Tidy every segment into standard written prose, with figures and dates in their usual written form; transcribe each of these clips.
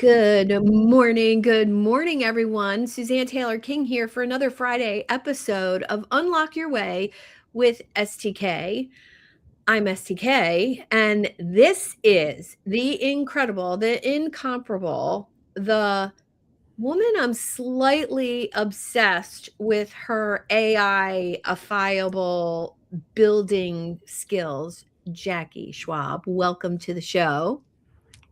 Good morning, everyone. Suzanne Taylor King here for another Friday episode of Unlock Your Way with STK. I'm STK, and this is the incredible, the incomparable, the woman I'm slightly obsessed with her AI-ifiable building skills, Jackie Schwabe. Welcome to the show.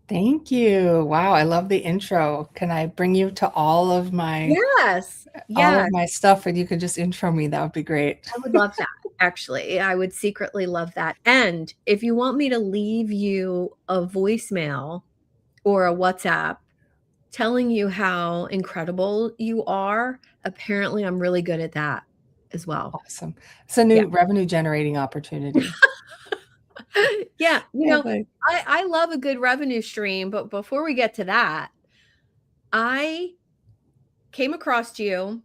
Thank you. Wow, I love the intro. Can I bring you to Yes. all Yes. of my stuff and you could just intro me? That would be great. I would love that, actually. I would secretly love that. And if you want me to leave you a voicemail or a WhatsApp telling you how incredible you are, apparently I'm really good at that as well. Awesome. It's a Yeah. new revenue generating opportunity. Yeah. Yeah, like I love a good revenue stream, but before we get to that, I came across you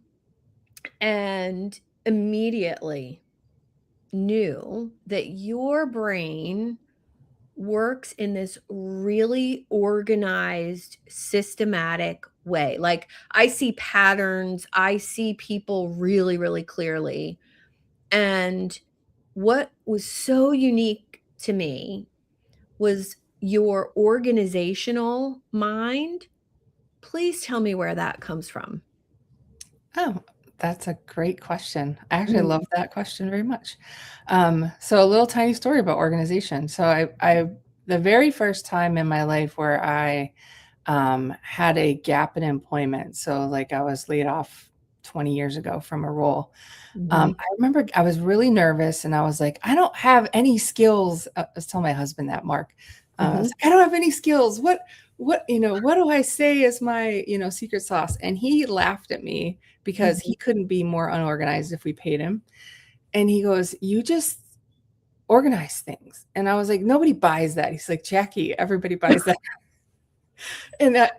and immediately knew that your brain works in this really organized, systematic way. Like I see patterns, I see people really, really clearly. And what was so unique to me was your organizational mind. Please tell me where that comes from. oh, that's a great question. I actually Mm. love that question very much. So a little tiny story about organization. So I the very first time in my life where I had a gap in employment. So like I was laid off 20 years ago from a role. Mhm. I remember I was really nervous and I was like, I don't have any skills. I was telling my husband that, Mark. I was Mhm. like, I don't have any skills. What do I say is my, secret sauce? And he laughed at me because Mhm. he couldn't be more unorganized if we paid him. And he goes, you just organize things. And I was like, nobody buys that. He's like, Jackie, everybody buys that. And I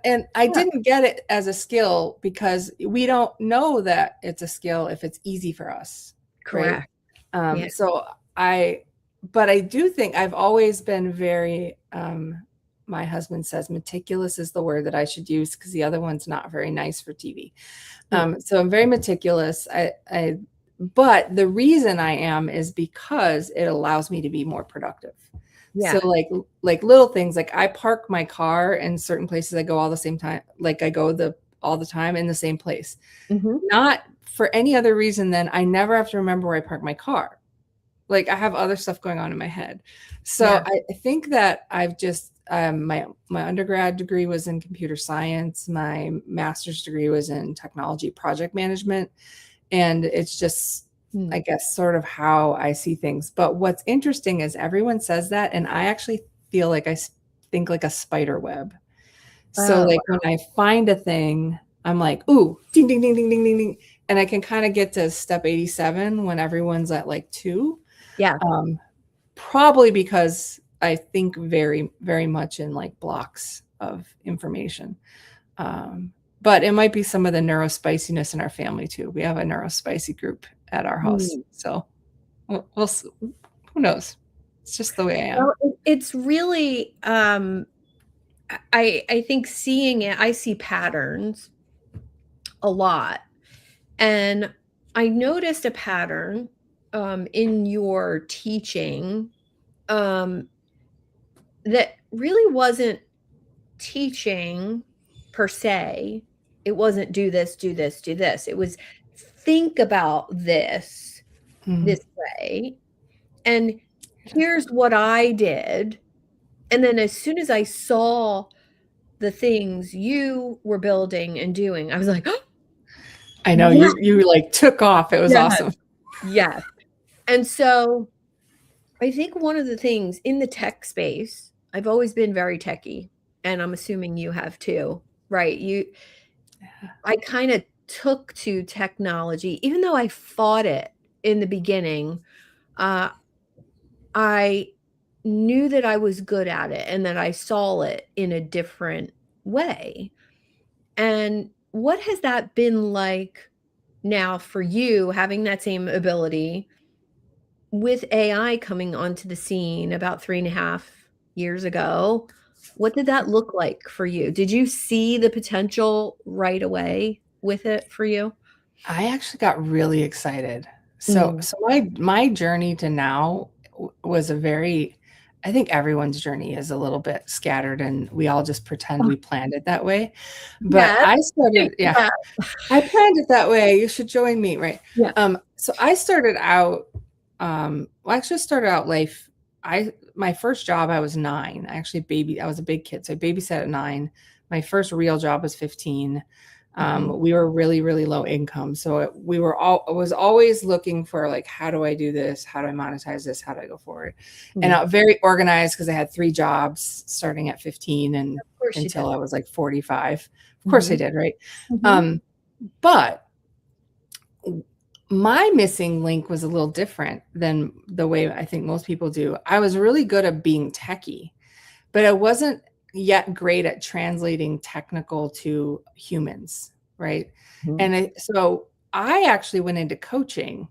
Yeah, didn't get it as a skill because we don't know that it's a skill if it's easy for us, right? correct. Yeah. So I, but I do think I've always been very, my husband says meticulous is the word that I should use because the other one's not very nice for TV. Mm. So I'm very meticulous. But the reason I am is because it allows me to be more productive. So Yeah. like little things, like I park my car in certain places. I go all the same time, like I go all the time in the same place. Mhm. Not for any other reason than I never have to remember where I park my car. Like I have other stuff going on in my head. So Yeah. I think that I've just my undergrad degree was in computer science. My master's degree was in technology project management. And it's just, Mm. I guess, sort of how I see things. But what's interesting is everyone says that, and I actually feel like think like a spider web. So Oh, like when I find a thing, I'm like, ooh, ding, ding, ding, ding, ding, ding, ding. And I can kind of get to step 87 when everyone's at like 2. yeah. Um, Probably because I think very, very much in like blocks of information. But it might be some of the neurospiciness in our family too. We have a neurospicy group at our house. Mm. So who knows? It's just the way I am. Well, it's really, I think seeing it, I see patterns a lot, and I noticed a pattern, in your teaching, um, that really wasn't teaching per se. It wasn't do this, do this, do this. It was think about Mhm. this way, and here's what I did. And then as soon as I saw the things you were building and doing, I was like, "Oh, I know yeah, you like took off. It was yes, awesome. yes." And so I think one of the things in the tech space, I've always been very techy, and I'm assuming you have too, right? I kind of took to technology, even though I fought it in the beginning. Uh, I knew that I was good at it and that I saw it in a different way. And what has that been like now for you, having that same ability with AI coming onto the scene about 3.5 years ago? What did that look like for you? Did you see the potential right away with it for you? I actually got really excited. So Mm. so my journey to now was a very, I think everyone's journey is a little bit scattered and we all just pretend Oh, we planned it that way. But yes. I started, yeah, Yeah. I planned it that way. You should join me, right? Yeah. So I started out, well, I actually started out life. My first job, I was 9. I was a big kid. So I babysat at 9. My first real job was 15. Mhm. We were really, really low income. So I was always looking for like, how do I do this? How do I monetize this? How do I go forward? And Mhm. I'm very organized because I had 3 jobs starting at 15 and Of course you until did. I was like 45. Of course I Mhm. did, right? Mhm. Um, but my missing link was a little different than the way I think most people do. I was really good at being techie, but I wasn't yet great at translating technical to humans, right? Mhm. So I actually went into coaching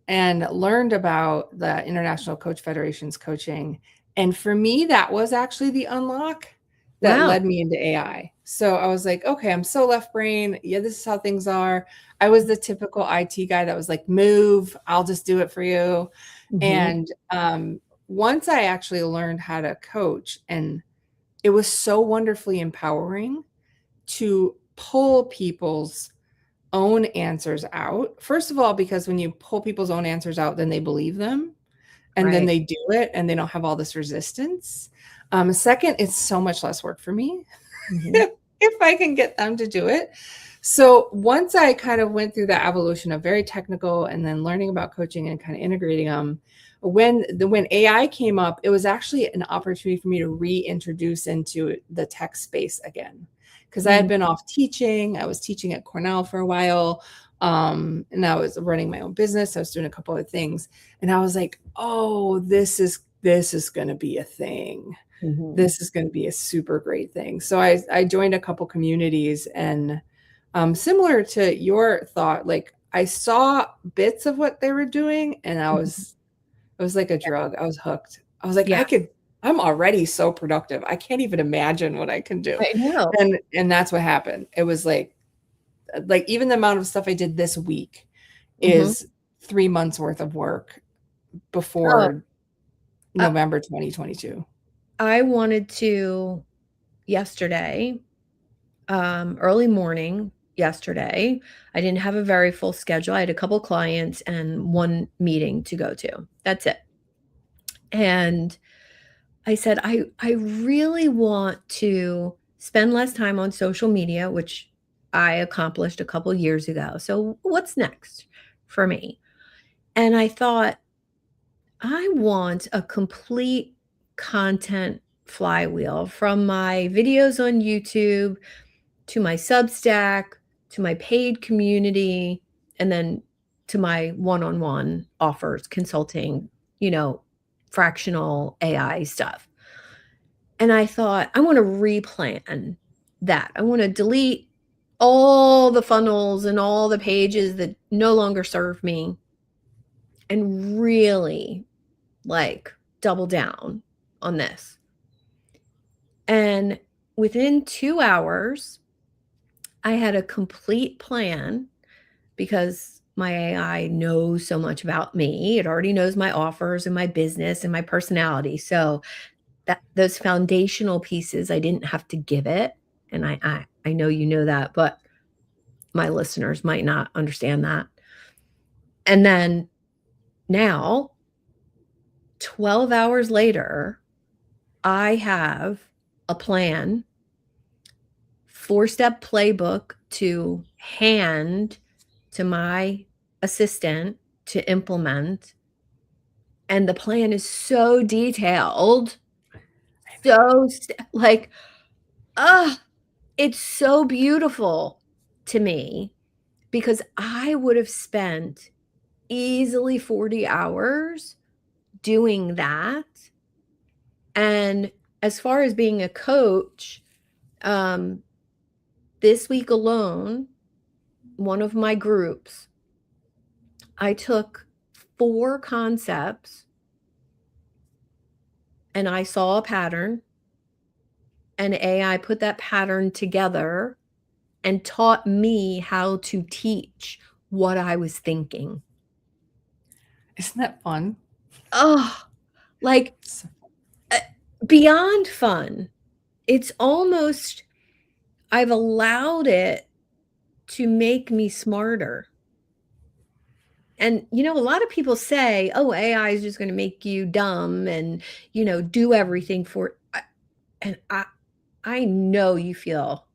and learned about the International Coach Federation's coaching. And for me, that was actually the unlock that Wow. led me into AI. So I was like, okay, I'm so left brain. Yeah, this is how things are. I was the typical IT guy that was like, move, I'll just do it for you. Mhm. And once I actually learned how to coach, and it was so wonderfully empowering to pull people's own answers out. First of all, because when you pull people's own answers out, then they believe them and then Right. they do it and they don't have all this resistance. Second, it's so much less work for me Mhm. if I can get them to do it. So once I kind of went through the evolution of very technical and then learning about coaching and kind of integrating them, when AI came up, it was actually an opportunity for me to reintroduce into the tech space again. Because I had Mhm. been off teaching. I was teaching at Cornell for a while. And I was running my own business. I was doing a couple of things. And I was like, oh, this is gonna be a thing. Mhm. This is going to be a super great thing. So I joined a couple communities and similar to your thought, like I saw bits of what they were doing and Mhm. it was like a drug. I was hooked. I was like, Yeah. I'm already so productive. I can't even imagine what I can do. I know. And that's what happened. It was like even the amount of stuff I did this week Mhm. is 3 months worth of work Oh, before I November 2022. I wanted to yesterday, early morning yesterday. I didn't have a very full schedule. I had a couple clients and one meeting to go to. That's it. And I said, I really want to spend less time on social media, which I accomplished a couple years ago. So what's next for me? And I thought, I want a complete content flywheel from my videos on YouTube to my Substack, to my paid community, and then to my one-on-one offers, consulting, you know, fractional AI stuff. And I thought, I want to replan that. I want to delete all the funnels and all the pages that no longer serve me and really like double down on this. And within 2 hours, I had a complete plan because my AI knows so much about me. It already knows my offers and my business and my personality. So that those foundational pieces I didn't have to give it. And I know you know that, but my listeners might not understand that. And then now, 12 hours later, I have a plan, 4-step playbook to hand to my assistant to implement. And the plan is so detailed, like, ah, it's so beautiful to me because I would have spent easily 40 hours doing that. And as far as being a coach, um, this week alone, one of my groups, I took 4 concepts and I saw a pattern and AI put that pattern together and taught me how to teach what I was thinking. Isn't that fun? Oh, like So, beyond fun. It's almost, I've allowed it to make me smarter. And, a lot of people say, oh, AI is just going to make you dumb and, do everything for, and I know you feel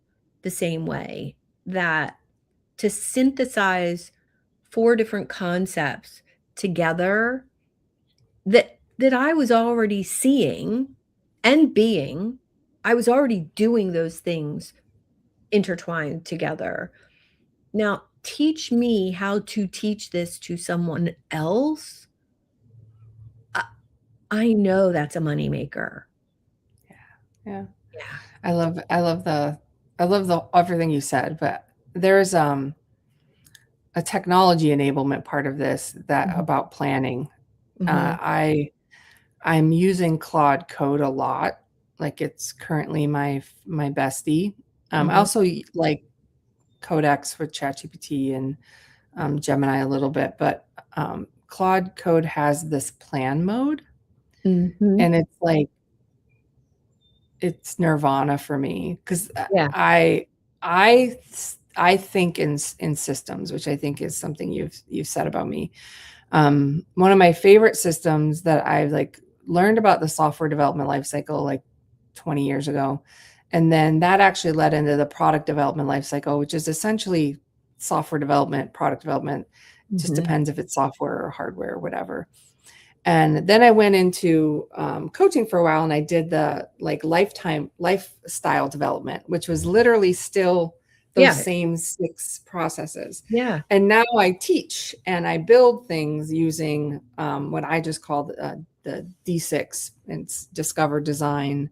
the same way, that to synthesize 4 different concepts together that I was already seeing and being, I was already doing those things intertwined together. Now, teach me how to teach this to someone else. I I know that's a moneymaker. yeah. Yeah. I love the everything you said, but there's a technology enablement part of this that Mhm, about planning. mhm, I'm using Claude Code a lot. Like it's currently my bestie. I mhm, also like Codex with ChatGPT and Gemini a little bit, but Claude Code has this plan mode, mhm. and it's like it's nirvana for me because Yeah. I I think in systems, which I think is something you've said about me. One of my favorite systems that I've like learned about the software development lifecycle like 20 years ago, and then that actually led into the product development lifecycle, which is essentially software development, product development. Just Mhm. depends if it's software or hardware or whatever. And then I went into coaching for a while, and I did the like lifestyle development, which was literally still those Yeah, same 6 processes. yeah. And now I teach and I build things using what I just call the D6, and it's discover, design,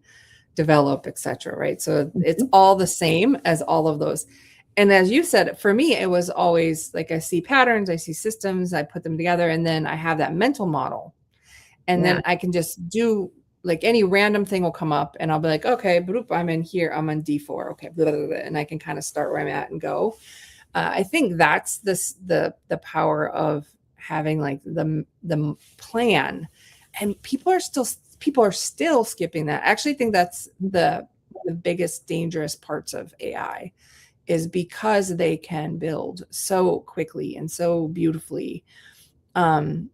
develop, etc. Right. So it's Mhm. all the same as all of those. And as you said, for me, it was always like I see patterns, I see systems, I put them together, and then I have that mental model, and Yeah, then I can just do like any random thing will come up, and I'll be like, okay, bloop, I'm in here, I'm on D4, okay, blah, blah, blah, and I can kind of start where I'm at and go. I think that's the power of having like the plan, and people are still skipping that. I actually think that's the biggest dangerous parts of AI is because they can build so quickly and so beautifully. Um,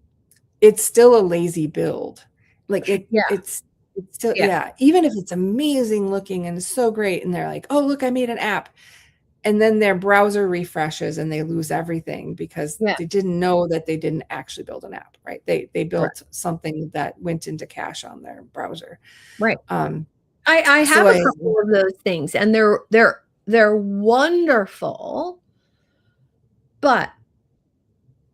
it's still a lazy build. Like yeah, it's still, yeah, yeah, even if it's amazing looking and so great, and they're like, "Oh, look, I made an app." And then their browser refreshes and they lose everything because yeah, they didn't know that they didn't actually build an app, right? They correct, built something that went into cache on their browser. right. Um, I so have a I couple of those things, and they're wonderful, but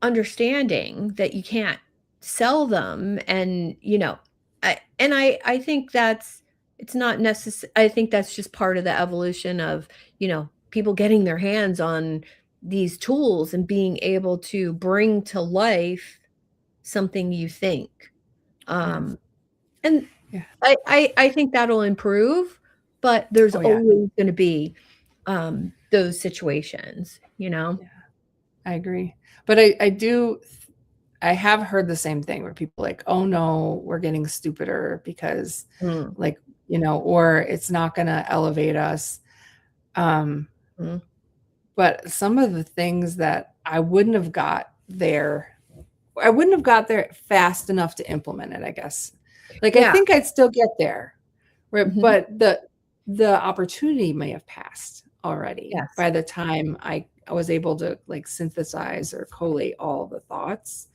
understanding that you can't sell them, and, I think that's, it's not necessary. I think that's just part of the evolution of, people getting their hands on these tools and being able to bring to life something you think. yeah, Um, and yeah. I think that'll improve, but there's Oh yeah. always gonna be, those situations, Yeah, I agree. But I have heard the same thing where people are like, "Oh no, we're getting stupider because Mm, like, or it's not going to elevate us." Um, mm, but some of the things that I wouldn't have got there fast enough to implement it, I guess. Like I yeah, think I'd still get there, right? mhm, But the opportunity may have passed already yes, by the time I was able to like synthesize or collate all the thoughts.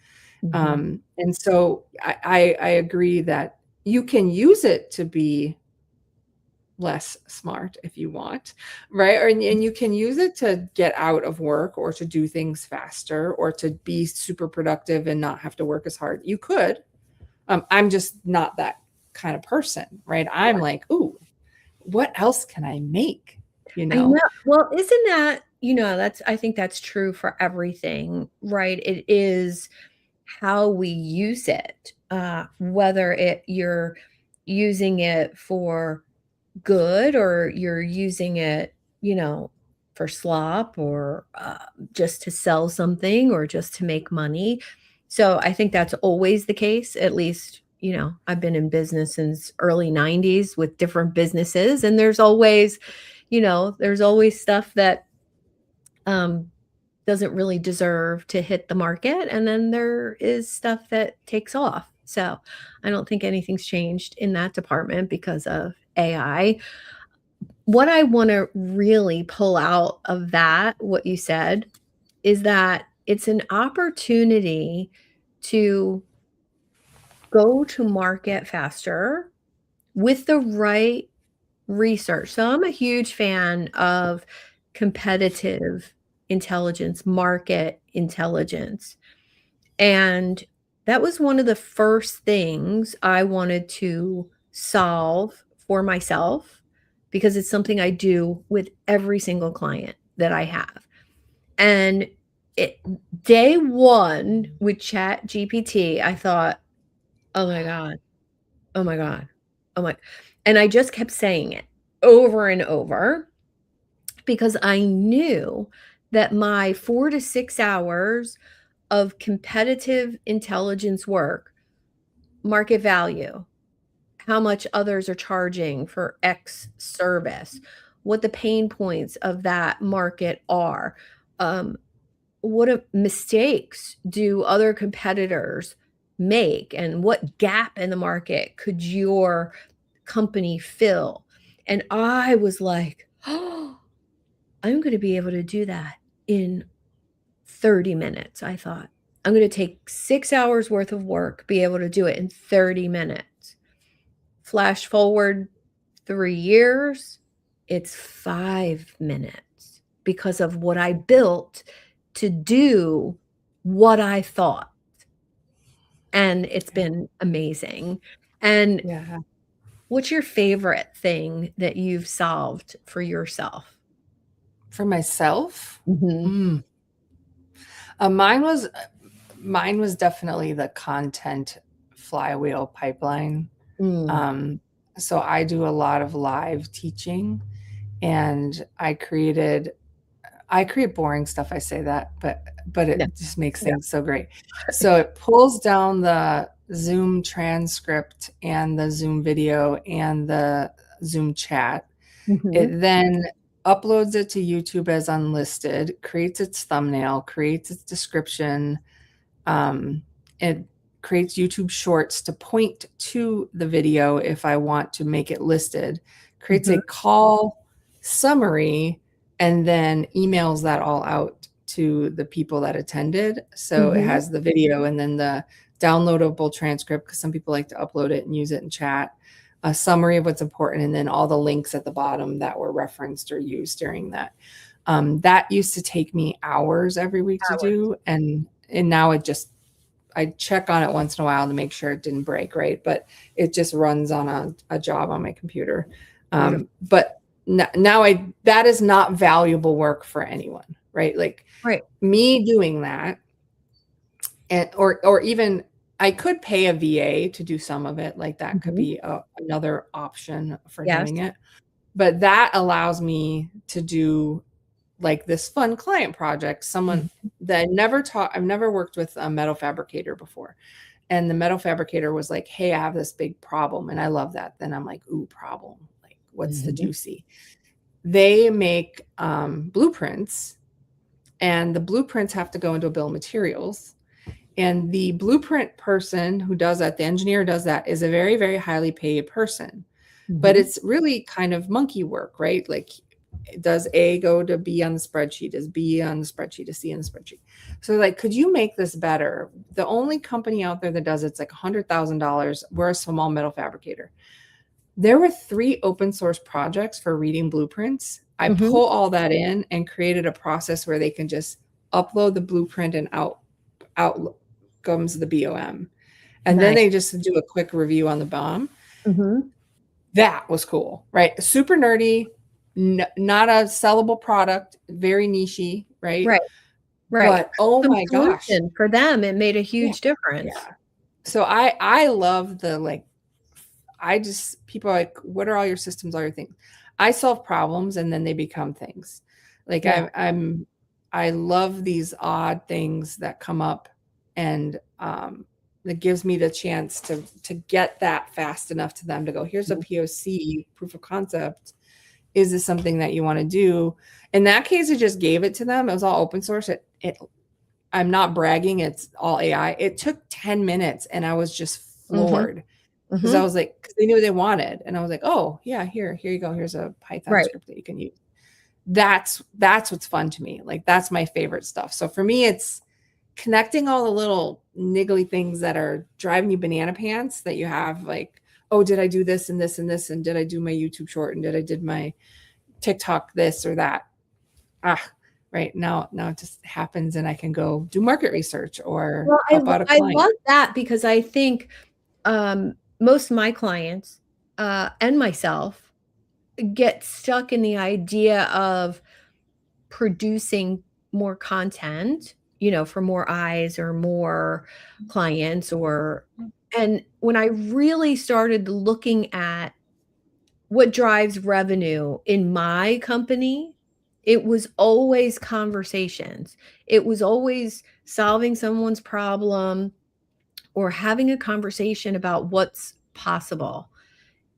mhm, And so I agree that you can use it to be less smart if you want, right? And you can use it to get out of work or to do things faster or to be super productive and not have to work as hard. You could. I'm just not that kind of person, right? I'm yeah. like, ooh, what else can I make? You I know. know? Well, isn't that, that's, I think that's true for everything, right? It is how we use it, whether you're using it for good, or you're using it, for slop, or just to sell something, or just to make money. So I think that's always the case. At least, I've been in business since early 90s with different businesses, and there's always stuff that um, doesn't really deserve to hit the market, and then there is stuff that takes off. So I don't think anything's changed in that department because of AI. What I wanna really pull out of that, what you said, is that it's an opportunity to go to market faster with the right research. So I'm a huge fan of competitive intelligence, market intelligence. And that was one of the first things I wanted to solve for myself, because it's something I do with every single client that I have. And it, day one with Chat GPT, I thought, oh my God, oh my God, oh my. And I just kept saying it over and over, because I knew that my 4 to 6 hours of competitive intelligence work, market value, how much others are charging for X service, what the pain points of that market are, um, mistakes do other competitors make, and what gap in the market could your company fill. And I was like, oh, I'm going to be able to do that in 30 minutes. I thought, I'm going to take 6 hours worth of work, be able to do it in 30 minutes. Flash forward 3 years, it's 5 minutes, because of what I built to do what I thought. And it's been amazing. And Yeah. what's your favorite thing that you've solved for yourself? For myself, Mhm. mm, uh, mine was mine was definitely the content flywheel pipeline. Mm. Um, so I do a lot of live teaching, and I create boring stuff. I say that, but Yeah. it just makes Yeah. things so great. So it pulls down the Zoom transcript and the Zoom video and the Zoom chat. Mhm. It then uploads it to YouTube as unlisted, creates its thumbnail, creates its description. It creates YouTube shorts to point to the video if I want to make it listed, creates Mhm. a call summary, and then emails that all out to the people that attended. So it Mhm. has the video and then the downloadable transcript, because some people like to upload it and use it in chat, a summary of what's important, and then all the links at the bottom that were referenced or used during that. That used to take me hours every week to Hours. do, and now I check on it once in a while to make sure it didn't break, right? But it just runs on a job on my computer. Beautiful. But now that is not valuable work for anyone, right? Like Right. me doing that, and or even I could pay a VA to do some of it. Like that could Mhm. be another option for Yes. doing it. But that allows me to do like this fun client project. Someone Mhm. that I've never worked with a metal fabricator before. And the metal fabricator was like, hey, I have this big problem. And I love that. Then I'm like, ooh, problem. Like, what's the Mhm. juicy? They make blueprints, and the blueprints have to go into a bill of materials. And the blueprint person who does that, the engineer does that, is a very, very highly paid person. But Mhm. it's really kind of monkey work, right? Like, does A go to B on the spreadsheet? Does B on the spreadsheet? Is C on the spreadsheet? So, like, could you make this better? The only company out there that does it's like $100,000. We're a small metal fabricator. There were 3 open source projects for reading blueprints. I Mhm. pull all that in and created a process where they can just upload the blueprint, and out comes the BOM. And then Nice. they just do a quick review on the BOM. Mhm. That was cool, right? Super nerdy, not a sellable product, very nichey, right? Right. Right. But oh Some my gosh, solution for them, it made a yeah, huge difference. yeah. So I love the like. people are like, what are all your systems, all your things? I solve problems and then they become things. Like Yeah. I love these odd things that come up, and it gives me the chance to get that fast enough to them to go, here's a POC, proof of concept. Is this something that you want to do? In that case, I just gave it to them. It was all open source. I'm not bragging. It's all AI. It took 10 minutes and I was just Mhm. floored because I Mhm. was like, because they knew what they wanted. And I was like, oh yeah, here you go. Here's a Python Right. script that you can use. That's what's fun to me. Like that's my favorite stuff. So for me, it's connecting all the little niggly things that are driving you banana pants that you have, like, oh, did I do this and this and this? And did I do my YouTube short? And did my TikTok this or that? Right now it just happens and I can go do market research or Well, help out a I client. love that because I think, most of my clients, and myself get stuck in the idea of producing more content, for more eyes or more clients and when I really started looking at what drives revenue in my company, it was always conversations. It was always solving someone's problem or having a conversation about what's possible.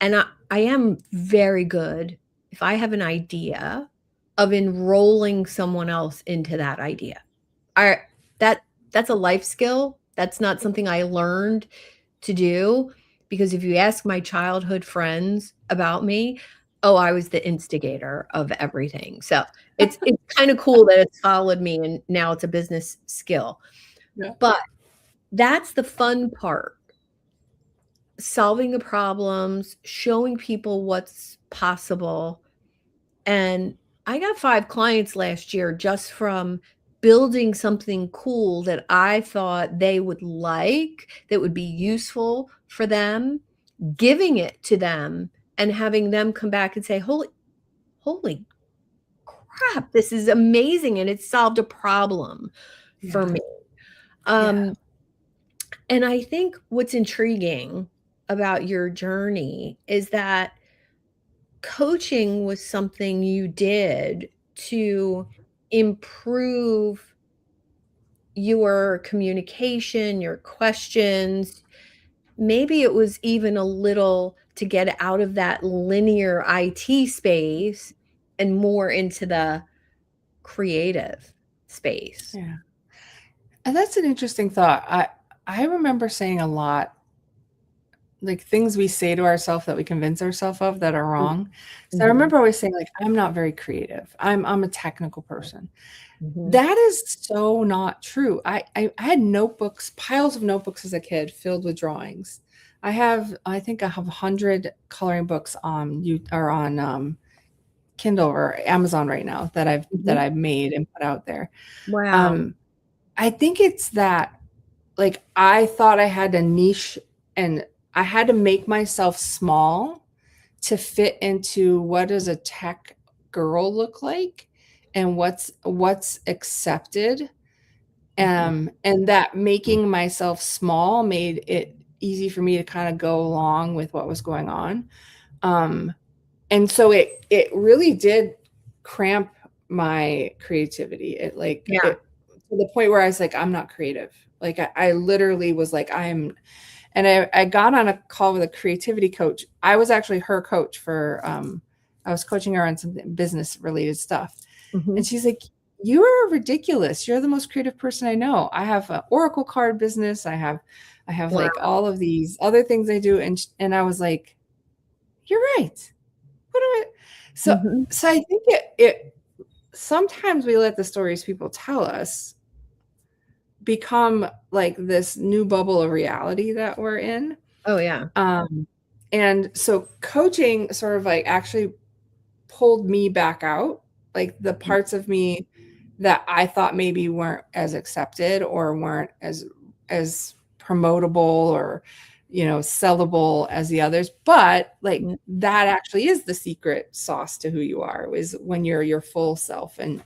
And I am very good, if I have an idea, of enrolling someone else into that idea. I that that's a life skill. That's not something I learned to do, because if you ask my childhood friends about me, oh, I was the instigator of everything. So it's kind of cool that it's followed me and now it's a business skill. Yeah. But that's the fun part. Solving the problems, showing people what's possible. And I got 5 clients last year just from building something cool that I thought they would like, that would be useful for them, giving it to them, and having them come back and say, Holy crap, this is amazing, and it solved a problem for Yeah. me." Yeah. Um, and I think what's intriguing about your journey is that coaching was something you did to improve your communication, your questions. Maybe it was even a little to get out of that linear IT space and more into the creative space. Yeah. And that's an interesting thought. I remember saying a lot, like things we say to ourselves that we convince ourselves of that are wrong. So I Mhm, remember always saying, like, I'm not very creative. I'm a technical person. mhm. That is so not true. I had notebooks, piles of notebooks as a kid filled with drawings. I think I have 100 coloring books on you or on Kindle or Amazon right now that Mhm. I've made and put out there. Wow. Um, I think it's that, like, I thought I had a niche and I had to make myself small to fit into what does a tech girl look like and what's accepted. Mhm. And that making myself small made it easy for me to kind of go along with what was going on. Um, and so it really did cramp my creativity. Yeah. It to the point where I was like, I'm not creative. Like I literally was like, and I got on a call with a creativity coach. I was actually her coach for I was coaching her on some business related stuff. And Mhm. she's like, you're ridiculous. You're the most creative person I know. I have an Oracle card business. I have Wow. like all of these other things I do. And I was like, you're right. What do I so Mhm. so I think it sometimes we let the stories people tell us become like this new bubble of reality that we're in. Oh, yeah. Um, and so coaching sort of like actually pulled me back out, like the parts of me that I thought maybe weren't as accepted or weren't as promotable or sellable as the others. But like Mhm. that actually is the secret sauce to who you are, is when you're your full self and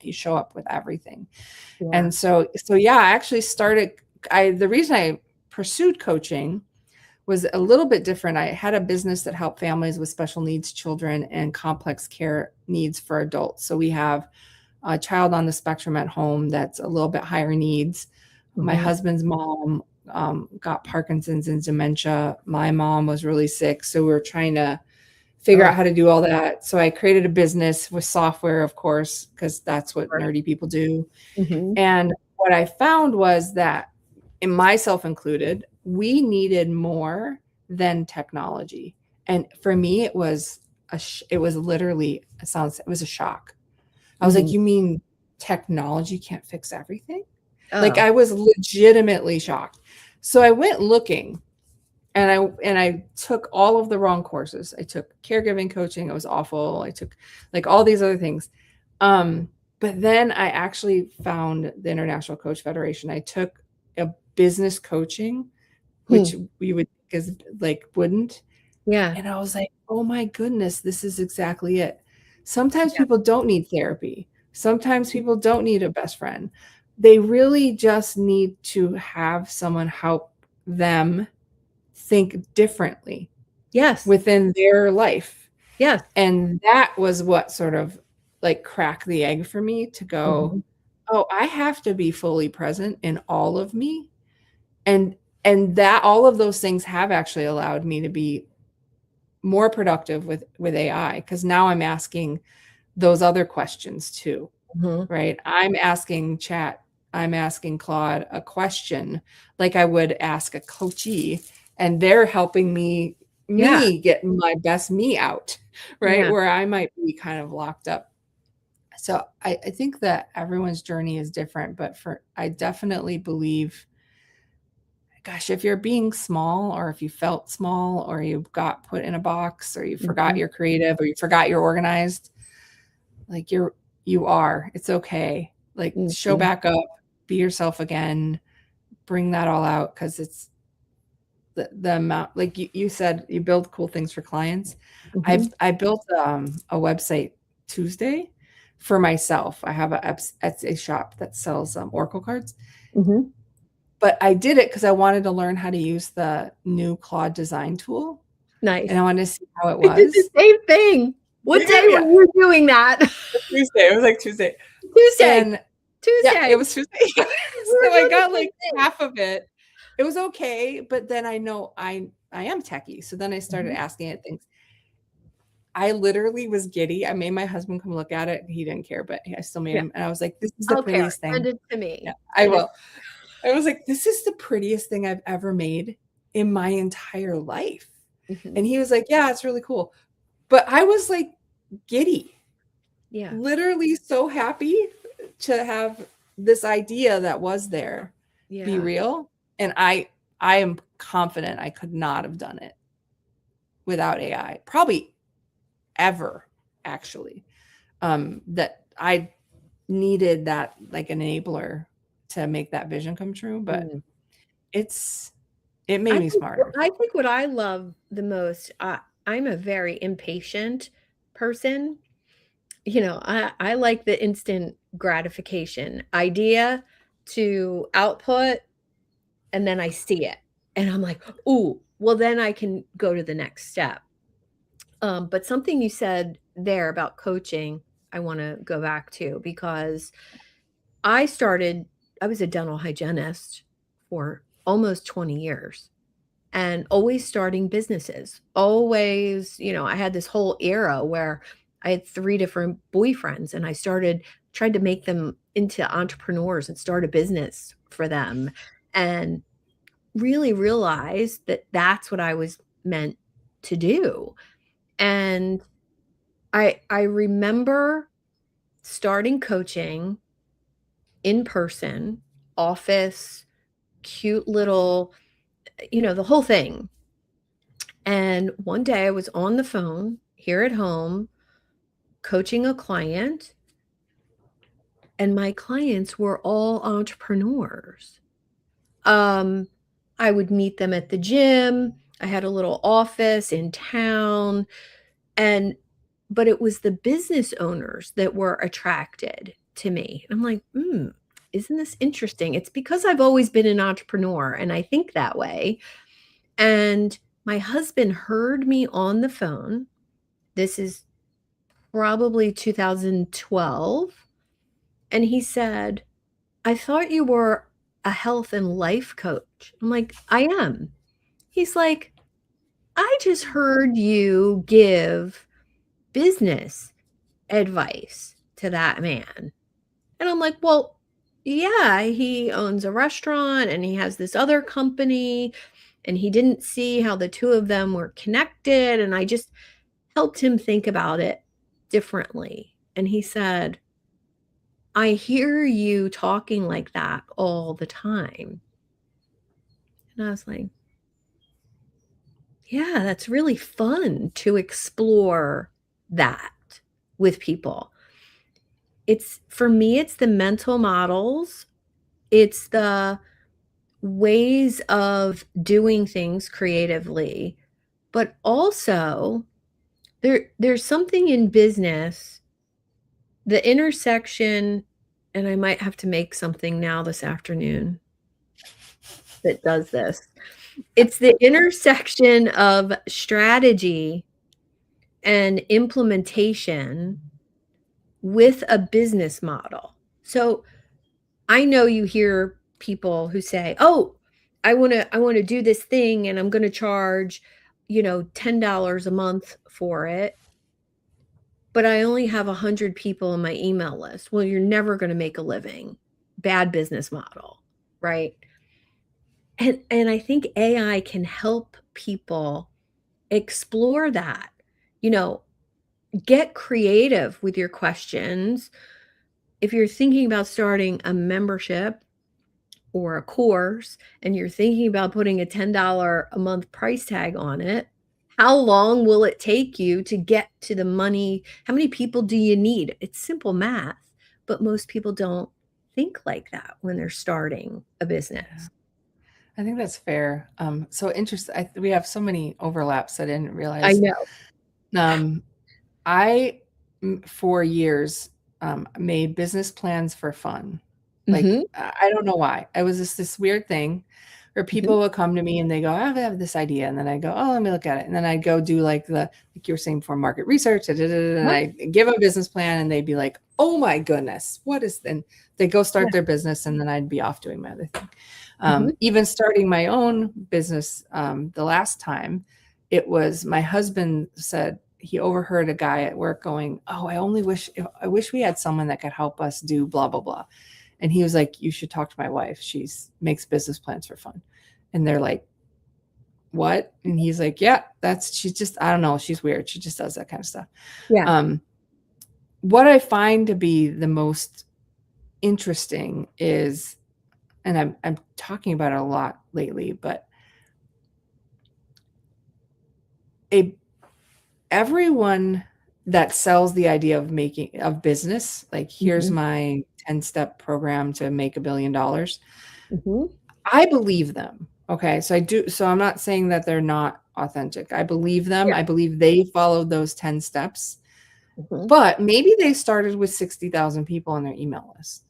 you show up with everything. Yeah. And so yeah, I actually started, the reason I pursued coaching was a little bit different. I had a business that helped families with special needs children and complex care needs for adults. So we have a child on the spectrum at home that's a little bit higher needs. My husband's mom got Parkinson's and dementia. My mom was really sick. So we were trying to figure out how to do all that. So I created a business with software, of course, because that's what nerdy people do. And what I found was that, and myself included, we needed more than technology. And for me, it was literally, it was a shock. I was like, you mean technology can't fix everything? Like, I was legitimately shocked. So I went looking, and I took all of the wrong courses. I took caregiving coaching. It was awful. I took like all these other things. But then I actually found the International Coach Federation. I took a business coaching, which we would think is like wouldn't. Yeah. And I was like, oh my goodness, this is exactly it. Sometimes people don't need therapy. Sometimes people don't need a best friend. They really just need to have someone help them think differently. Yes. Within their life. Yes. And that was what sort of like cracked the egg for me to go, oh, I have to be fully present in all of me. And that all of those things have actually allowed me to be more productive with AI, because now I'm asking those other questions too, right? I'm asking Claude a question like I would ask a coachee, and they're helping me get my best me out, right? Yeah. Where I might be kind of locked up. So I think that everyone's journey is different, but I definitely believe, gosh, if you're being small, or if you felt small, or you got put in a box, or you forgot you're creative, or you forgot you're organized, like it's okay. Like show back up, be yourself again, bring that all out. Cause it's the amount, like you said, you build cool things for clients. I built a website Tuesday for myself. I have a Etsy shop that sells Oracle cards. But I did it because I wanted to learn how to use the new Claude design tool. Nice. And I wanted to see how it I did the was. same thing. What day were you doing that? Tuesday. It was like Tuesday. Tuesday. Yeah, it was Tuesday. So I got like half of it. It was okay, but then I know I am techie. So then I started asking it things. I literally was giddy. I made my husband come look at it. He didn't care, but I still made him. And I was like, this is the prettiest thing. Send it to me. Yeah, I will. I was like, this is the prettiest thing I've ever made in my entire life. And he was like, yeah, it's really cool. But I was like giddy. Yeah. Literally so happy to have this idea that was there be real. And I am confident I could not have done it without AI. Probably ever, actually. That I needed that like an enabler to make that vision come true, but it made me smarter. I think what I love the most, I'm a very impatient person. You know, I like the instant gratification idea to output, and then I see it and I'm like, ooh, well, then I can go to the next step. But something you said there about coaching, I want to go back to, because I was a dental hygienist for almost 20 years and always starting businesses. Always, I had this whole era where I had 3 different boyfriends and I tried to make them into entrepreneurs and start a business for them, and really realized that that's what I was meant to do. And I remember starting coaching in person, office, cute little, the whole thing. And one day I was on the phone here at home coaching a client, and my clients were all entrepreneurs. I would meet them at the gym. I had a little office in town, but it was the business owners that were attracted to me. I'm like, isn't this interesting? It's because I've always been an entrepreneur and I think that way. And my husband heard me on the phone. This is probably 2012. And he said, I thought you were a health and life coach. I'm like, I am. He's like, I just heard you give business advice to that man. And I'm like, well, yeah, he owns a restaurant and he has this other company and he didn't see how the two of them were connected. And I just helped him think about it differently. And he said, I hear you talking like that all the time. And I was like, yeah, that's really fun to explore that with people. It's for me, it's the mental models, it's the ways of doing things creatively, but also there's something in business, the intersection, and I might have to make something now this afternoon that does this. It's the intersection of strategy and implementation with a business model. So I know you hear people who say, "Oh, I want to do this thing and I'm going to charge, $10 a month for it, but I only have 100 people in my email list." Well, you're never going to make a living. Bad business model, right? And I think AI can help people explore that. You know, get creative with your questions. If you're thinking about starting a membership or a course and you're thinking about putting a $10 a month price tag on it, how long will it take you to get to the money? How many people do you need? It's simple math, but most people don't think like that when they're starting a Yeah. business. I think that's fair. So interesting. We have so many overlaps I didn't I realize. know. Um, I, for years, made business plans for fun. Like, Mhm, I don't know why. It was just this weird thing where mhm. people would come to me and they go, I have this idea. And then I go, oh, let me look at it. And then I'd go do like like you were saying, for market research, da, da, da, da, and Uh-huh. I give a business plan and they'd be like, oh my goodness, what is, and they go Yeah. start their business and then I'd be off doing my other thing. Mhm. Even starting my own business, the last time, it was my husband said he overheard a guy at work going, "Oh, I wish we had someone that could help us do blah blah blah." And he was like, "You should talk to my wife. She's makes business plans for fun." And they're like, "What?" And he's like, "Yeah, she's just, I don't know, she's weird. She just does that kind of stuff." Yeah. Um, what I find to be the most interesting is, and I'm talking about it a lot lately, but a everyone that sells the idea of making of business, like, here's Mhm. my 10-step program to make $1 billion. Mhm. I believe them. Okay. So I'm not saying that they're not authentic. I believe them. Yeah. I believe they followed those 10 steps, Mhm. but maybe they started with 60,000 people on their email list,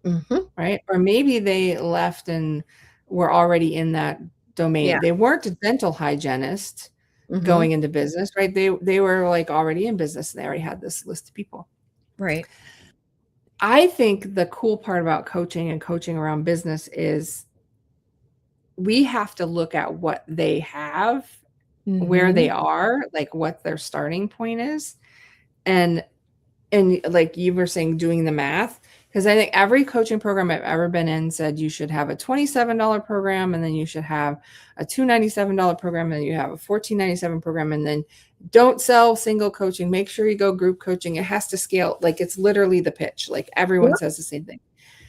Mhm. right? Or maybe they left and were already in that domain. Yeah. They weren't a dental hygienist Mhm. going into business, right? They were like already in business and they already had this list of people. Right. I think the cool part about coaching and coaching around business is we have to look at what they have, where they Mhm. are, like what their starting point is. And like you were saying, doing the math, because I think every coaching program I've ever been in said you should have a $27 program, and then you should have a $297 program, and then you have a $14.97 program, and then don't sell single coaching. Make sure you go group coaching. It has to scale. Like, it's literally the pitch. Like, everyone Yep. says the same thing.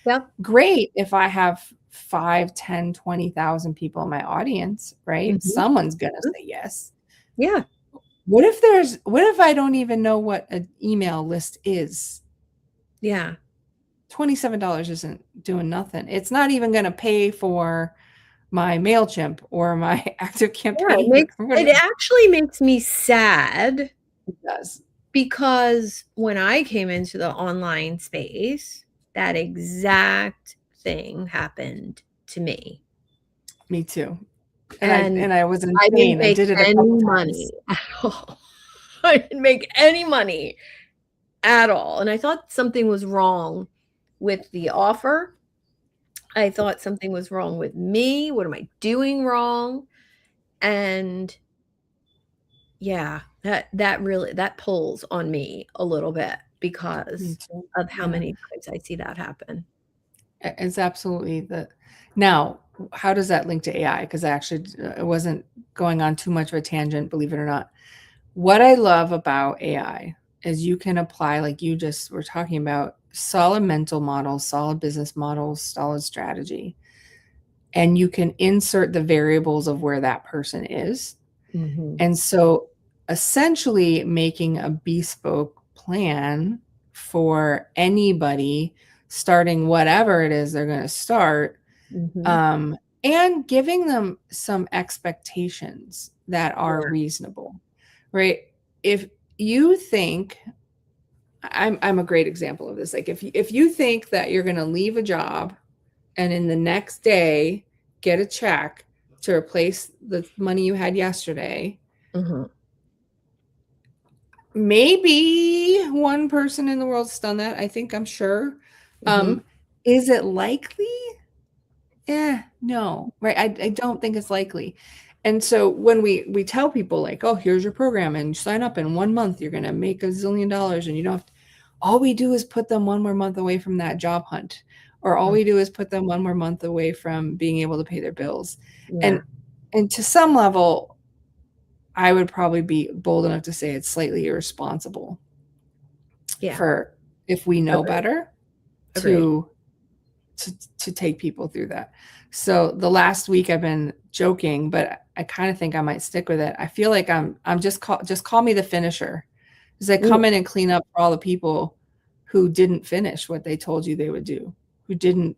Yep. Great if I have 5, 10, 20,000 people in my audience, right? Mhm. Someone's gonna Mhm. say yes. Yeah. What if I don't even know what an email list is? Yeah. $27 isn't doing nothing. It's not even going to pay for my MailChimp or my active Yeah, campaign or it whatever actually makes me sad it does. because when I came into the online space, that exact thing happened to me. Me too. And I was I didn't insane. I make did it a any couple times. money at all. I didn't make any money at all, and I thought something was wrong with the offer. I thought something was wrong with me. What am I doing wrong? And yeah, that really that pulls on me a little bit Me because too. of how Yeah. many times I see that happen. It's absolutely the now, how does that link to AI? Because I actually I wasn't going on too much of a tangent, believe it or not. What I love about AI is you can apply, like you just were talking about, solid mental models, solid business models, solid strategy, and you can insert the variables of where that person is. Mhm, And so essentially making a bespoke plan for anybody starting whatever it is they're going to start, mhm. um, and giving them some expectations that are Yeah, reasonable, right? If you think, I'm a great example of this. Like if you think that you're going to leave a job and in the next day get a check to replace the money you had yesterday, mhm, maybe one person in the world's done that. I'm sure. mhm. Is it likely? No, right? I don't think it's likely. And so when we tell people like, oh, here's your program and sign up in 1 month, you're gonna make $1 zillion and you don't have to, all we do is put them one more month away from that job hunt, or all Mm, we do is put them one more month away from being able to pay their bills. yeah, And and to some level, I would probably be bold enough to say it's slightly irresponsible yeah. for, if we know Agreed, better, agreed. to to take people through that. So the last week I've been joking, but I kind of think I might stick with it. I feel like I'm just call me the finisher. Because I Mm, come in and clean up for all the people who didn't finish what they told you they would do, who didn't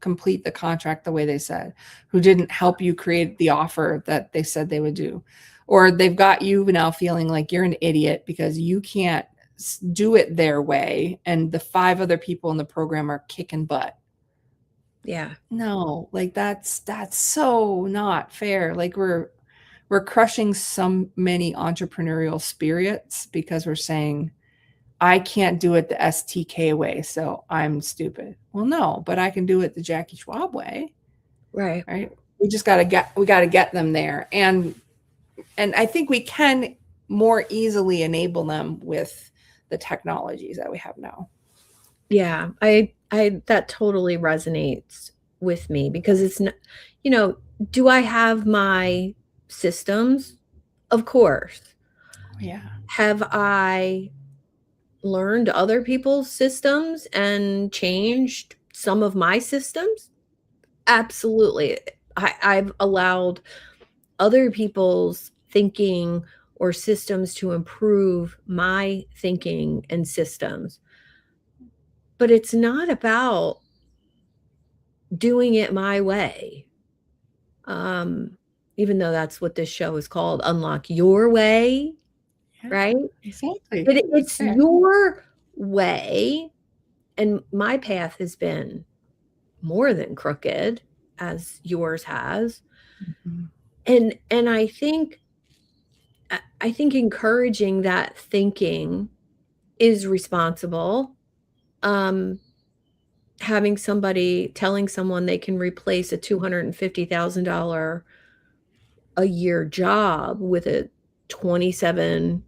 complete the contract the way they said, who didn't help you create the offer that they said they would do. Or they've got you now feeling like you're an idiot because you can't do it their way and the 5 other people in the program are kicking butt. yeah, No, like that's so not fair. Like we're crushing so many entrepreneurial spirits because we're saying I can't do it the STK way, so I'm stupid. Well, no, but I can do it the Jackie Schwabe way, right. right? We got to get them there. And I think we can more easily enable them with the technologies that we have now. Yeah, I that totally resonates with me because it's n you know, do I have my systems? Of course. Yeah. Have I learned other people's systems and changed some of my systems? Absolutely. I've allowed other people's thinking or systems to improve my thinking and systems. But it's not about doing it my way. Um, Even though that's what this show is called, Unlock Your Way, Yeah, right? exactly. But That's it's fair. your way, and my path has been more than crooked as yours has. Mhm. And I think encouraging that thinking is responsible. Um, Having somebody telling someone they can replace a $250,000 a year job with a $27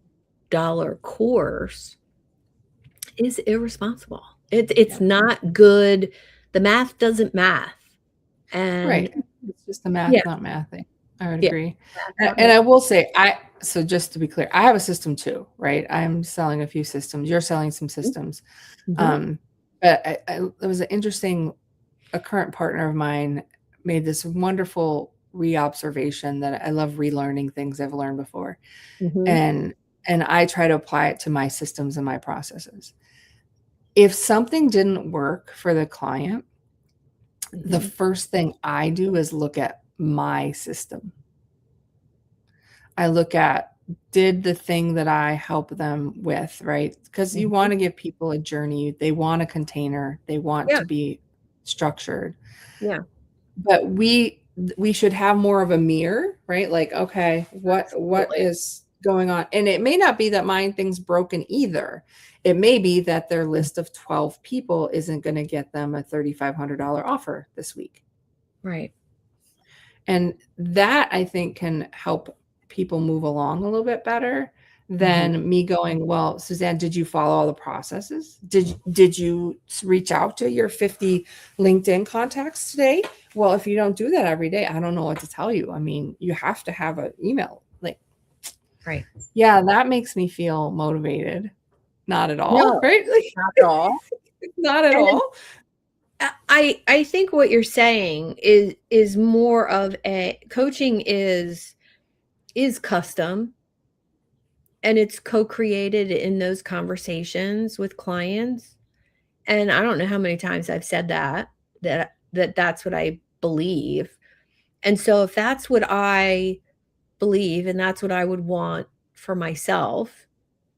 course is irresponsible. It's Yeah. not good. The math doesn't math. And Right. It's just a math, yeah, not mathing. I would yeah, agree. math, And not and math. I will say, so just to be clear, I have a system too, right? I'm selling a few systems. You're selling some systems. Mhm, Um, but it was an interesting, a current partner of mine made this wonderful re-observation that I love relearning things I've learned before. mhm, And and I try to apply it to my systems and my processes. If something didn't work for the client, the mhm. first thing I do is look at my system. I look at, did the thing that I help them with, right? Because you Mhm. want to give people a journey, they want a container, they want Yeah, to be structured. yeah. But we should have more of a mirror, right? Like, okay, what Absolutely. is going on? And it may not be that my thing's broken either. It may be that their list of 12 people isn't going to get them a $3,500 offer this week. Right. And that, I think, can help people move along a little bit better than me going, well, Suzanne, did you follow all the processes? Did you reach out to your 50 LinkedIn contacts today? Well, if you don't do that every day, I don't know what to tell you. I mean, you have to have an email. Like, Right. yeah, that makes me feel motivated. Not at all, No, right? Like, not at all. not at And all. I think what you're saying is more of a coaching is custom, and it's co-created in those conversations with clients. And I don't know how many times I've said that's what I believe. And so if that's what I believe and that's what I would want for myself,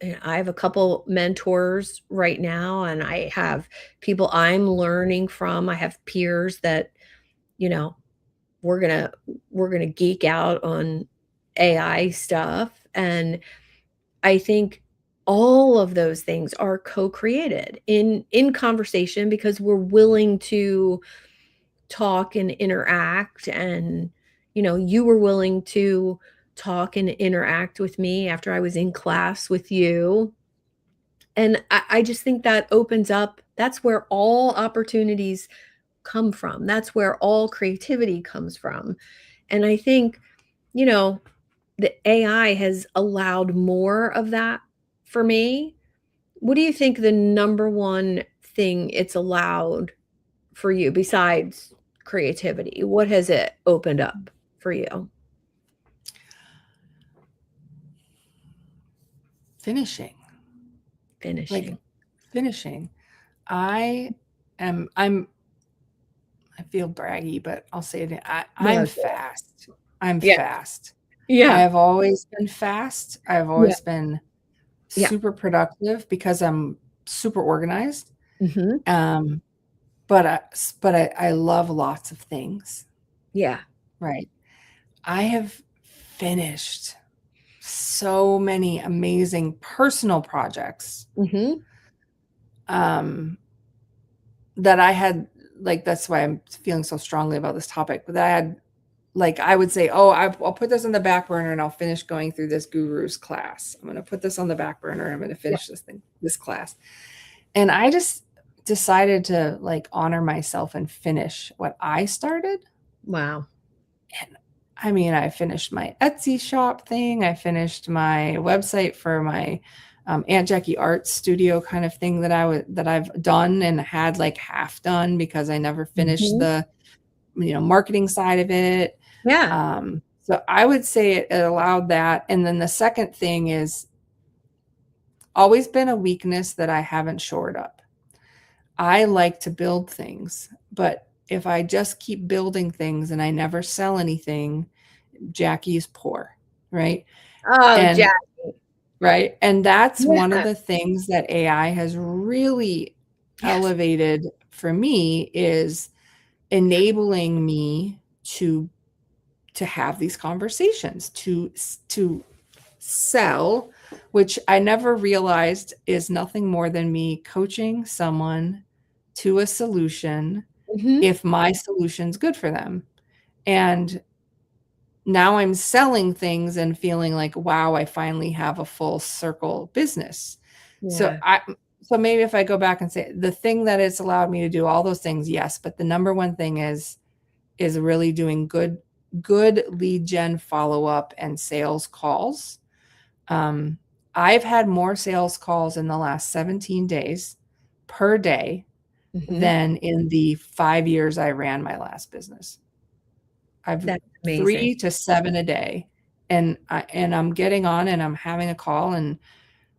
and I have a couple mentors right now, and I have people I'm learning from. I have peers that, you know, we're gonna we're gonna geek out on AI stuff. And I think all of those things are co-created in conversation because we're willing to talk and interact. And you were willing to talk and interact with me after I was in class with you. And I just think that opens up, that's where all opportunities come from. That's where all creativity comes from. And I think, you know, the AI has allowed more of that for me. What do you think the number one thing it's allowed for you besides creativity? What has it opened up for you? Finishing. Finishing. Like, finishing. I'm I feel braggy, but I'll say it. I'm No. fast. I'm Yeah. fast. I Yeah. have always been fast. I've Yeah. always been Yeah. super productive because I'm super organized. Mhm. Um, but I love lots of things, Yeah. right? I have finished so many amazing personal projects Mhm. um, that I had, like, that's why I'm feeling so strongly about this topic, but that I had, like, I would say, oh, I'll put this on the back burner and I'll finish going through this guru's class. I'm going to put this on the back burner. I'm going to Yeah. finish this class. And I just decided to, like, honor myself and finish what I started. Wow. And I mean, I finished my Etsy shop thing. I finished my website for my Aunt Jackie art studio kind of thing that I've done and had like half done because I never finished Mhm. the marketing side of it. Yeah. So I would say it allowed that. And then the second thing is always been a weakness that I haven't shored up. I like to build things, but if I just keep building things and I never sell anything, Jackie is poor, right? Oh, And Jack. right. And that's one of Yeah. the things that AI has really Yes. elevated for me is enabling me to have these conversations, to sell, which I never realized is nothing more than me coaching someone to a solution Mhm. if my solution's good for them. And now I'm selling things and feeling like, wow, I finally have a full circle business. So Yeah. so maybe if I go back and say the thing that it's allowed me to do all those things, yes, but the number one thing is really doing good lead gen follow-up and sales calls. Um, I've had more sales calls in the last 17 days per day Mhm. than in the 5 years I ran my last business. I've That's amazing. 3 to 7 a day, and I'm getting on and I'm having a call and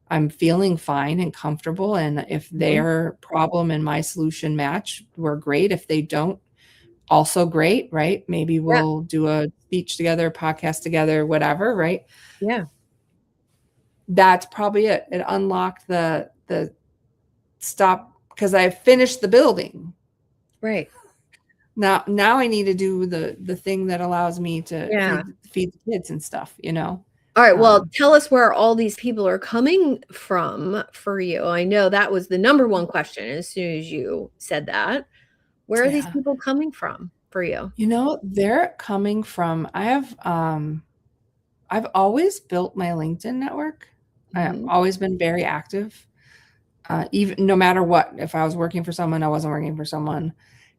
I'm feeling fine and comfortable, and if Mhm. their problem and my solution match, we're great. If they don't, also great, right? Maybe Yeah. we'll do a speech together, podcast together, whatever, right? Yeah. That's probably it. It unlocked the stop because I finished the building. Right. now I need to do the thing that allows me to Yeah. feed the kids and stuff, you know? All right, well, Um, tell us where all these people are coming from for you. I know that was the number one question as soon as you said that. Where are these yeah. people coming from for you? You know, they're coming from I've always built my LinkedIn network. I've Mhm. always been very active. Even no matter what, if I was working for someone, I wasn't working for someone.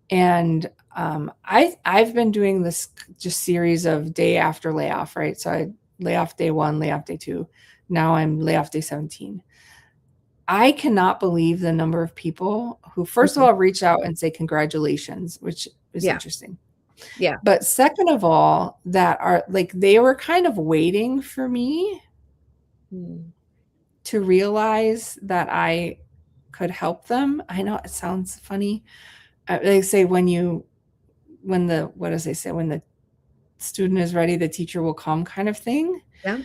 And I've been doing this just series of day after layoff, right? So I lay off day 1, lay off day 2. Now I'm lay off day 17. I cannot believe the number of people who, first of Mhm. all, reach out and say congratulations, which is Yeah, interesting. yeah. But second of all, that are like they were kind of waiting for me Mm. to realize that I could help them. I know it sounds funny. They say when the what does they say, when the student is ready, the teacher will come, kind of thing. Yeah,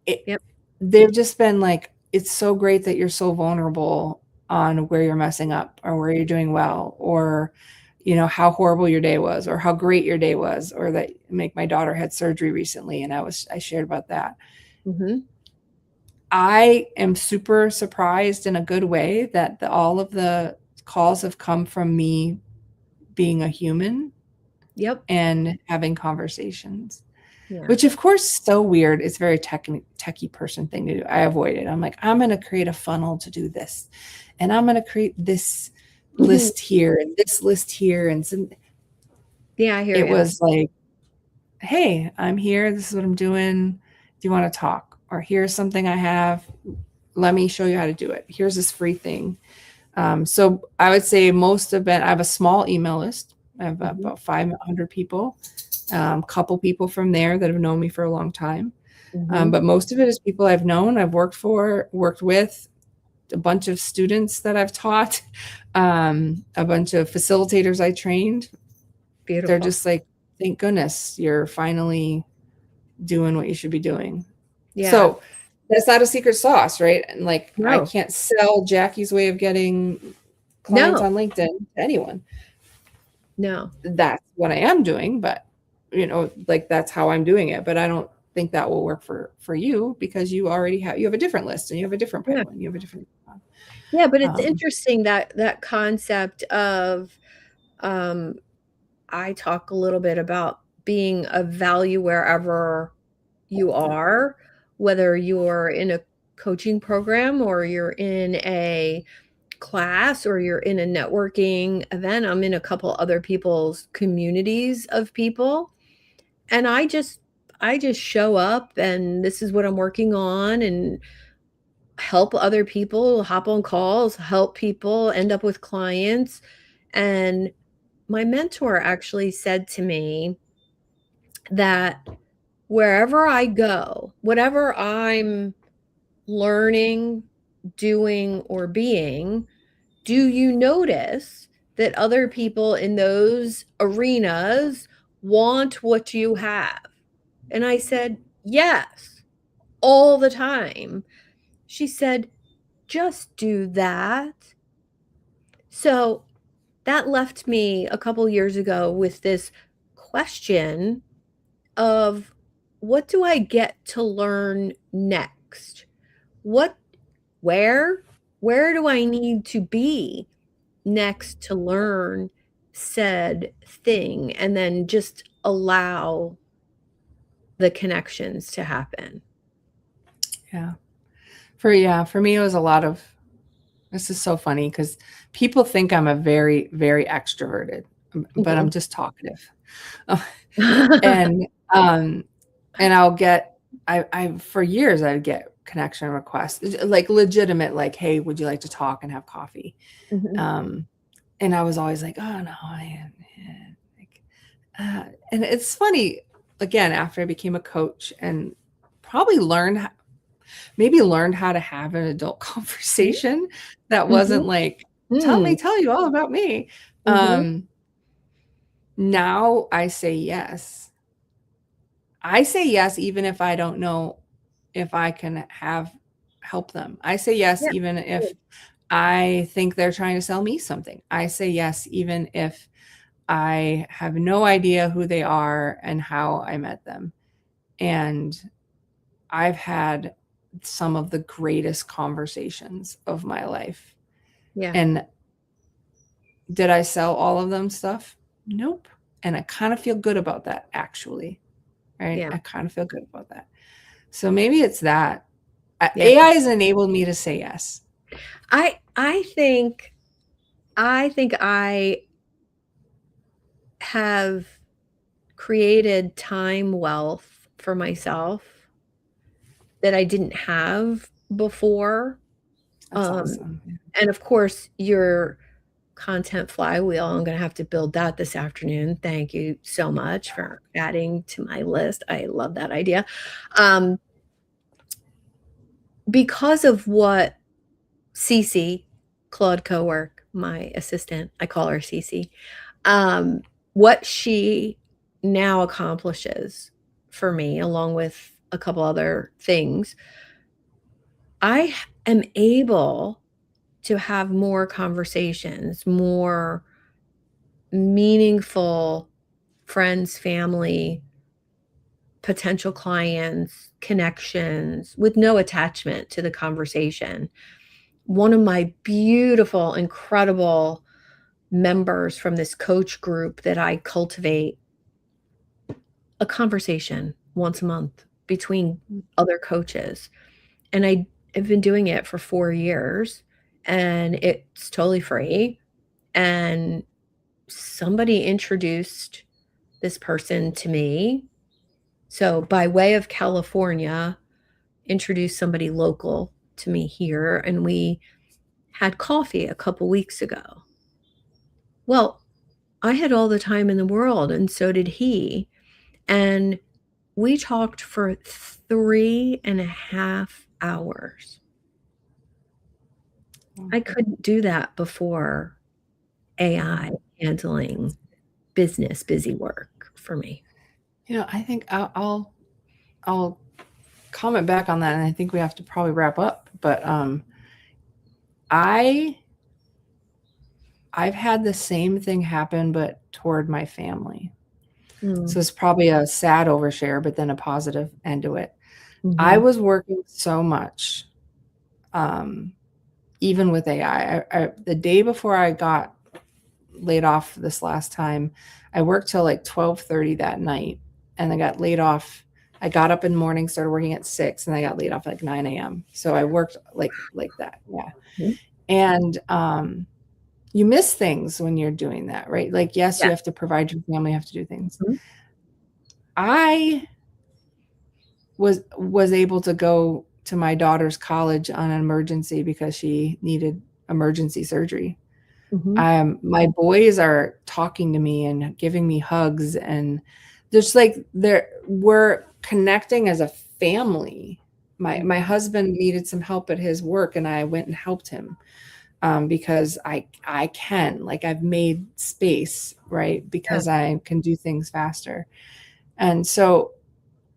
It, yep. they've just been like, it's so great that you're so vulnerable on where you're messing up or where you're doing well, or how horrible your day was or how great your day was, or that my daughter had surgery recently and I shared about that. Mhm. I am super surprised in a good way that all of the calls have come from me being a human Yep. and having conversations, Yeah. which of course is so weird. It's a very techie person thing to do. I avoid it. I'm like, I'm going to create a funnel to do this, and I'm going to create this list here and this list here. And so Yeah, I hear it you. was like, hey, I'm here. This is what I'm doing. Do you want to talk? Or here's something I have. Let me show you how to do it. Here's this free thing. So I would say I have a small email list. I have Mhm. about 500 people, couple people from there that have known me for a long time. Mhm. But most of it is people I've known, I've worked with, a bunch of students that I've taught, a bunch of facilitators I trained. They're Beautiful. just like, thank goodness you're finally doing what you should be doing. Yeah. So that's not a secret sauce, right? And like, I No. can't sell Jackie's way of getting clients No. on LinkedIn to anyone. No. That's what I am doing, but like that's how I'm doing it. But I don't think that will work for you because you have a different list and you have a different Yeah. pipeline. You have a different Yeah, but it's um interesting that concept of, um, I talk a little bit about being of value wherever you are, whether you're in a coaching program or you're in a class or you're in a networking event. I'm in a couple other people's communities of people, and I just show up and this is what I'm working on and help other people, hop on calls, help people end up with clients. And my mentor actually said to me that wherever I go, whatever I'm learning, doing, or being, do you notice that other people in those arenas want what you have? And I said, yes, all the time. She said, just do that. So that left me a couple years ago with this question of what do I get to learn next? What, where, where do I need to be next to learn said thing and then just allow the connections to happen? yeah. For me it was a lot of, this is so funny because people think I'm a very, very extroverted, but I'm Mhm. just talkative. and um and I'll get I for years I'd get connection requests, like legitimate, like, hey, would you like to talk and have coffee? Mhm. um and I was always like, oh no, like, and it's funny, again, after I became a coach and probably learned how to have an adult conversation that wasn't Mhm. like, Mm. tell you all about me. Mhm. Now I say yes even if I don't know if I can help them. I say yes Yeah. even if I think they're trying to sell me something. I say yes even if I have no idea who they are and how I met them. And I've had some of the greatest conversations of my life. Yeah. And did I sell all of them stuff? Nope. And I kind of feel good about that, actually. Right? Yeah. I kind of feel good about that. So maybe it's that. Yeah. AI has enabled me to say yes. I think I have created time wealth for myself that I didn't have before. That's Um, awesome. and of course, your content flywheel, I'm going to have to build that this afternoon. Thank you so much for adding to my list. I love that idea. Because of what Cece, Claude Cowork, my assistant, I call her Cece, what she now accomplishes for me, along with a couple other things, I am able to have more conversations, more meaningful friends, family, potential clients, connections with no attachment to the conversation. One of my beautiful, incredible members from this coach group that I cultivate, a conversation once a month between other coaches. And I have been doing it for 4 years, and it's totally free. And somebody introduced this person to me. So by way of California, introduced somebody local to me here, and we had coffee a couple weeks ago. Well, I had all the time in the world, and so did he. And we talked for 3.5 hours. I couldn't do that before AI handling business, busy work for me. I think I'll comment back on that, and I think we have to probably wrap up. But I've had the same thing happen, but toward my family. So it's probably a sad overshare, but then a positive end to it. I was working so much, even with AI. The day before I got laid off this last time, I worked till like 12:30 that night, and I got laid off. I got up in the morning, started working at 6, and I got laid off at like 9 a.m. So I worked like that. Yeah. Mhm. And you miss things when you're doing that, right? Like, yes, you Yeah. have to provide your family, you have to do things. Mhm. I was able to go to my daughter's college on an emergency because she needed emergency surgery. Mhm. My boys are talking to me and giving me hugs, and just like we're connecting as a family. My husband needed some help at his work, and I went and helped him, because I can, like, I've made space, right? Yeah. Because I can do things faster. And so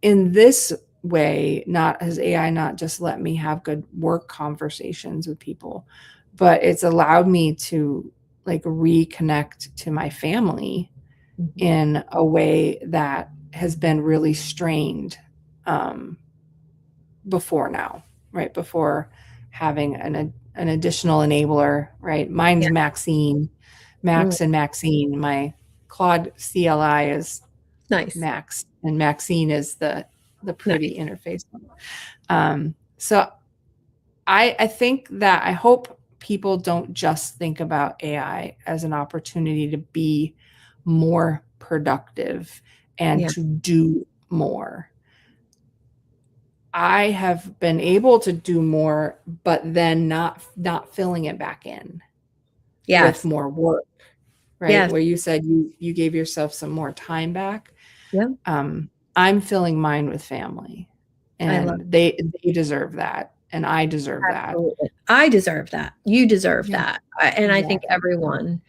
in this way, not has AI not just let me have good work conversations with people, but it's allowed me to like reconnect to my family Mhm. in a way that has been really strained, um, before now, right? Before having an additional enabler, right? Mine's Yeah. Maxine, Mm. Max and Maxine. My Claude CLI is Nice. Max, and Maxine is the pretty Nice. interface. So I think that I hope people don't just think about AI as an opportunity to be more productive and Yeah. to do more. I have been able to do more, but then not filling it back in with Yes. more work, right? Yes. Where you said you gave yourself some more time back. Yeah. I'm filling mine with family, I love and they deserve that, and I deserve that. Absolutely. I deserve that. You deserve Yeah, that. And I think exactly. everyone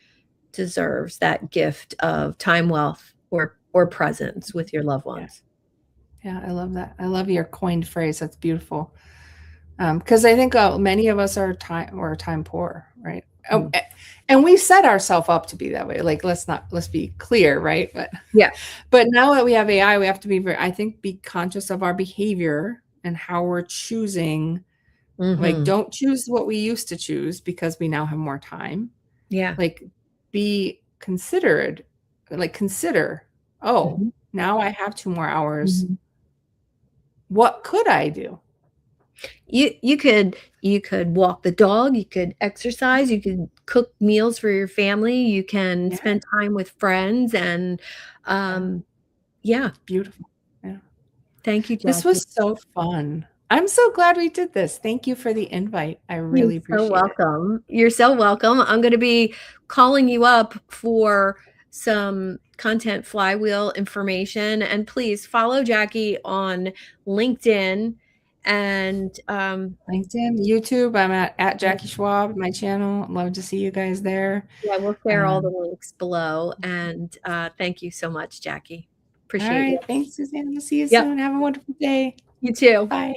deserves that gift of time, wealth, or presence with your loved Yeah, ones. yeah, I love that. I love your coined phrase. That's beautiful. Because I think many of us are time poor, right? Oh, and we set ourselves up to be that way. Like, let's be clear, right? Yeah. But now that we have AI, we have to be I think, be conscious of our behavior and how we're choosing. Like, Mhm. don't choose what we used to choose because we now have more time. Yeah. Like, be considerate. Like, consider, oh, Mhm. now I have 2 more hours. Mhm. What could I do? You could walk the dog, you could exercise, you could cook meals for your family, you can Yeah, spend time with friends and, yeah, um, yeah. beautiful. Yeah. Thank you, This Jackie. was so fun. I'm so glad we did this. Thank you for the invite. I You're really so appreciate it. welcome. You're so welcome. I'm gonna be calling you up for some content flywheel information, and please follow Jackie on LinkedIn and, LinkedIn, YouTube, I'm at Jackie Schwab, my channel. Love to see you guys there. yeah, we'll share all the Um, links below, and, thank you so much, Jackie. all Appreciate you. right. Thanks, Suzanne. We'll see you Yep, soon. Have a wonderful day. you too. Bye.